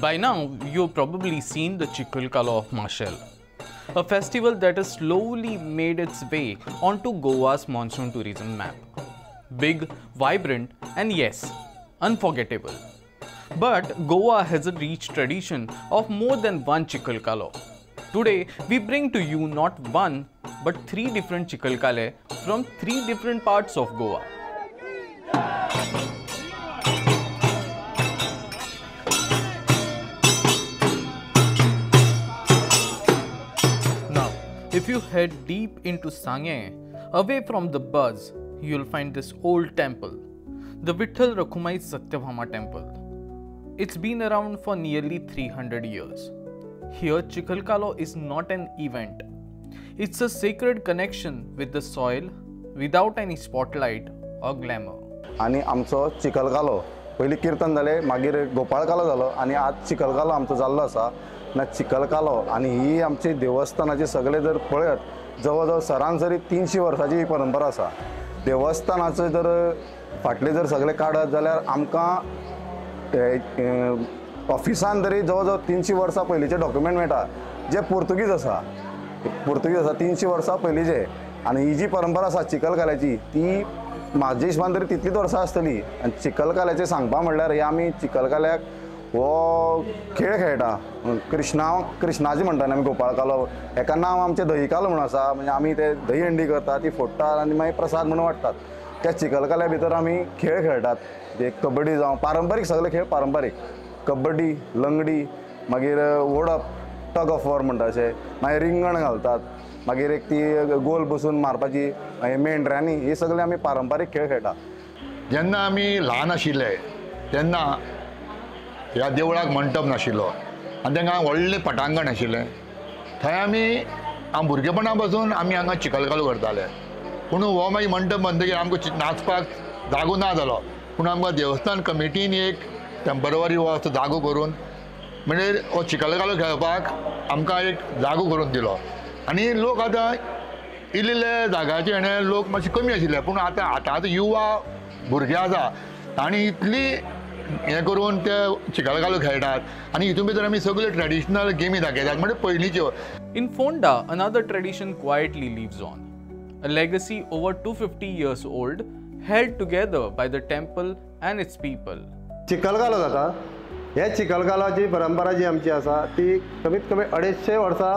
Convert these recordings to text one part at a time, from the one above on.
By now, you've probably seen the Chikhalkala of Marshall, a festival that has slowly made its way onto Goa's monsoon tourism map. Big, vibrant, and yes, unforgettable. But Goa has a rich tradition of more than one Chikhalkala. Today, we bring to you not one, but three different Chikhalkale from three different parts of Goa. Now, if you head deep into Sangye, away from the buzz, you'll find this old temple, the Vitthal Rakhumai Satyabhama temple. It's been around for nearly 300 years. Here, Chikhalkala is not an event. It's a sacred connection with the soil without any spotlight or glamour. आणि आमचो चिखलकालो पयलीं कीर्तन जालें मागीर गोपाळकालो जालो आनी आज चिखलकालो आमचो जाल्लो आसा ना चिखलकालो आनी ही आमची देवस्थानाची सगळे जर पळयत जवळ जवळ सरासरी 300 वर्सांची ही परंपरा आसा. देवस्थानाचे जर फाटले जर सगळे काडत जाल्यार आमकां ऑफिसान तरी जवळ जवळ 300 वर्सां पयलींचे डॉक्युमेंट मेळटा जे पोर्तुगीज आसा 300 वर्सां पयलींचे. आनी ही जी परंपरा आसा चिखलकाल्याची ती म्हाजे हिशोबान तरी तितलीच वर्सां आसतली. आनी चिखलकाल्याचें सांगपा म्हणल्यार हे आमी चिखलकाल्याक हो खेळ खेळटा कृष्णाजी म्हणटा आमी गोपाळकालो हेका नांव आमचें दहीकालो म्हणून आसा. म्हणजे आमी ते दही हंडी करतात ती फोडटात आनी मागीर प्रसाद म्हणून वाडटात. त्या चिखलकाल्या भितर आमी खेळ खेळटात जे कबड्डी जावं पारंपारीक सगळे खेळ पारंपारीक कबड्डी लंगडी मागीर ओडप टग ऑफ वॉर म्हणटा अशें मागीर रिंगण घालतात मागीर एक ती गोल बसून मारपाची मेंढऱ्यांनी हे सगळे आमी पारंपारीक खेळ खेळटा. जेन्ना आमी ल्हान आशिल्ले तेन्ना ह्या देवळाक मंडप नाशिल्लो आनी तांकां व्हडलें पटांगण आशिल्लें. थंय हांव भुरगेपणा पासून आमी हांगा चिखलकालो करताले. पूण हो मागीर मंडप बांदतकीर आमकां नाचपाक जागो ना जालो. पूण आमकां देवस्थान कमिटीन एक टेंपररी हो असो जागो करून म्हणजे हो चिखलकालो खेळपाक आमकां एक जागो करून दिलो. आनी लोक आतां इल्ले जाग्याचे हेणे लोक मातशे कमी आशिल्ले. पूण आतां युवा भुरगे आसा आनी इतली हें करून ते चिखलकालो खेळटात आनी हितून भितर आमी सगळ्यो ट्रेडिशनल गेमी दाखयतात म्हणजे पयलींच्यो. In Fonda, another tradition quietly lives on. A legacy over 250 years old, held together by the temple and its people. चिखलकालो जाता. हे चिखलकालाची परंपरा जी आमची आसा ती कमीत कमी 250 वर्सां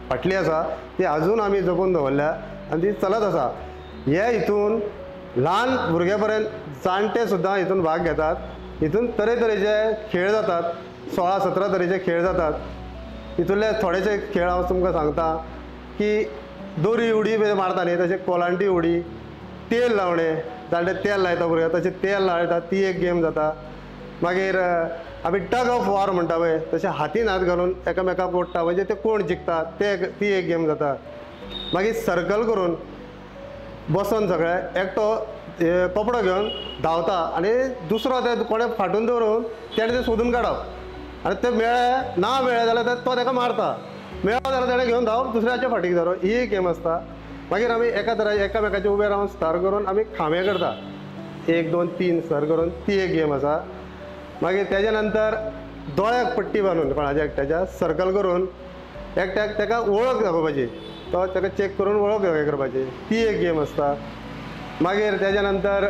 फाटली आसा. ती अजून आमी जपून दवरल्या आनी ती चलत आसा. हे हितून ल्हान भुरगे पर्यंत जाणटे सुद्दां हितून भाग घेतात. हितून तरेतरेचे खेळ जातात. 16-17 तरेचे खेळ जातात. हितूंतले थोडेशे खेळ हांव तुमकां सांगता की दोरी उडी मारता न्ही तशें कोलांटी उडी तेल लावणे जाणटे तेल लायता भुरगे तशें तेल लायता ती एक गेम जाता. मागीर आमी टग ऑफ वॉर म्हणटा पळय तशें हातीन हात घालून एकामेकाक ओडटा म्हणजे ते कोण जिखता ती एक गेम जाता. मागीर सर्कल करून बसून सगळे एकटो कपडो घेवन धांवता आनी दुसरो ते कोणे फाटून दवरून तेणे ते सोदून काडप आनी ते मेळ्ळे ना मेळ्ळे जाल्यार तो ताका मारता. मेळ्ळो जाल्यार तेणें घेवन धांवप दुसऱ्याच्या फाटीक धरप ही एक गेम आसता. मागीर आमी एकामेकाचे उबे रावन स्टार करून आमी खांबे करता 1 2 3 सर करून ती एक गेम आसा. मागीर तेज्या नंतर दोळ्याक पट्टी बांदून कोणाच्या एकट्याच्या सर्कल करून एकट्याक ताका वळख दाखोवपाची तो ताका चॅक करून वळख करपाची ती एक गेम आसता. मागीर तेज्या नंतर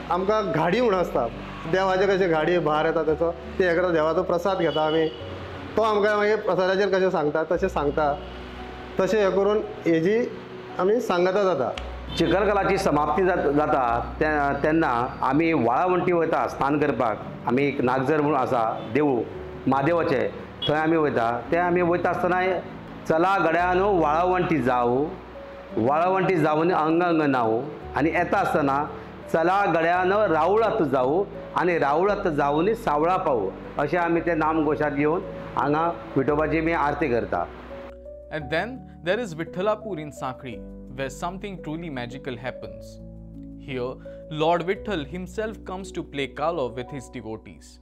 आमकां घाडी म्हणून आसता. देवाचे कशे घाडी भार येता ताचो ते हे करता देवाचो प्रसाद घेता आमी तो आमकां मागीर प्रसादाचेर कशें सांगता तशें सांगता तशें हे करून हेजी आमी सांगता जाता. चिखलकालाची समाप्ती जाता तेन्ना आमी वाळावंटी वयता स्नान करपाक. आमी एक नागजर म्हणून आसा देवूळ महादेवाचें थंय आमी वयता. ते आमी वयता आसतना चला गड्यानो वाळावंटी जावन अंग न्हावू आनी येता आसतना चला गड्यानो रावळात जावू आनी रावळात जावन सावळा पावू अशें आमी ते नामघोशात घेवन हांगा विठोबाची आमी आरती करता. And then there is Vithalapur in Sakri, where something truly magical happens. Here, Lord Vitthal himself comes to play Kalo with his devotees.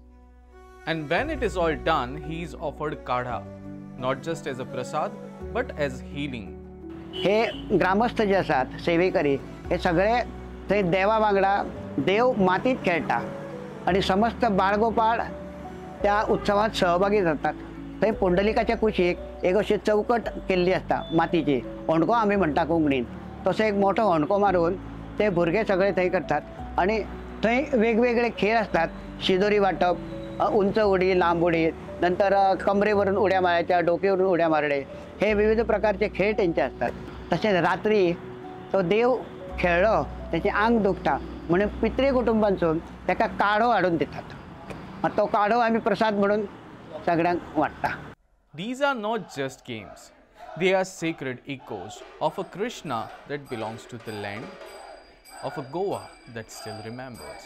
And when it is all done, he is offered kadha, not just as a prasad, but as healing. हे ग्रामस्थ जे आसात सेवेकरी हे सगळे थंय देवा वांगडा देव मातीत खेळटा आणि समस्त बाळगोपाळ त्या उत्सवात सहभागी जातात. थंय पुंडलिकाच्या कुशीक एक अशी चौकट केल्ली असता मातीची, होणको आमी म्हणटा कोंकणीन. तसो एक मोठो होणको मारून ते भुरगे सगळे थंय करतात आणि थंय वेगवेगळे खेळ असतात. शिदोरी वाटप, उंच उडी, लांब उडी, नंतर कमरेवरून उड्या मारायच्या, डोक्यावरून उड्या मारणे, हे विविध प्रकारचे खेळ त्यांचे असतात. तसेच रात्री तो देव खेळलो त्याचे आंग दुखता म्हणून पितृ कुटुंबांसून त्याका काढो हाडून देतात. तो काढो आम्ही प्रसाद म्हणून सगळ्यांक वाटता. These are not just games. They are sacred echoes of a Krishna that belongs to the land, of a Goa that still remembers.